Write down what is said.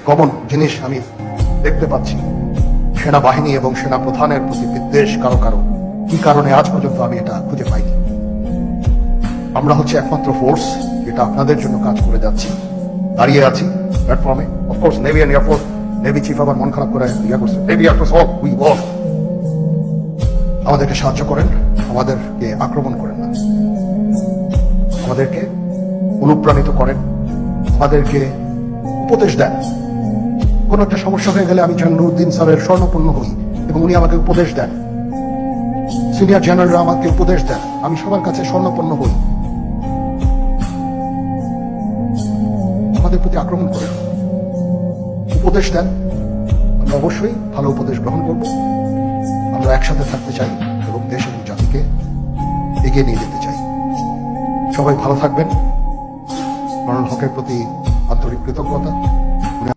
Common জিনিস আমি দেখতে পাচ্ছি, সেনাবাহিনী এবং সেনা প্রধানের প্রতি বিদ্বেষ কারো কারো। কি কারণে আজ পর্যন্ত আমি এটা খুঁজে পাইনি। আমরা হচ্ছে একমাত্র ফোর্স যেটা আপনাদের জন্য কাজ করে যাচ্ছি, দাঁড়িয়ে আছি প্ল্যাটফর্মে। Of course navy and air force, navy chief আবার মন খারাপ করে ইয়া করছে, navy air force all we work. আমাদেরকে সাহায্য করেন, আমাদেরকে আক্রমণ করেন না, আমাদেরকে অনুপ্রাণিত করেন, আমাদেরকে উপদেশ দেন। কোন একটা সমস্যা হয়ে গেলে আমি জাহাঙ্গীরউদ্দিন স্যারের স্বর্ণপন্ন হই এবং উনি আমাকে উপদেশ দেন। সিনিয়র জেনারেলরা আমাকে উপদেশ দেন, আমি সবার কাছে স্বর্ণপন্ন হই। আমাদের প্রতি আক্রমণ করেন, উপদেশ দেন, আমরা অবশ্যই ভালো উপদেশ গ্রহণ করব। আমরা একসাথে থাকতে চাই এবং দেশ এবং জাতিকে এগিয়ে নিয়ে যেতে চাই। সবাই ভালো থাকবেন। কর্নেল হকের প্রতি আন্তরিক কৃতজ্ঞতা।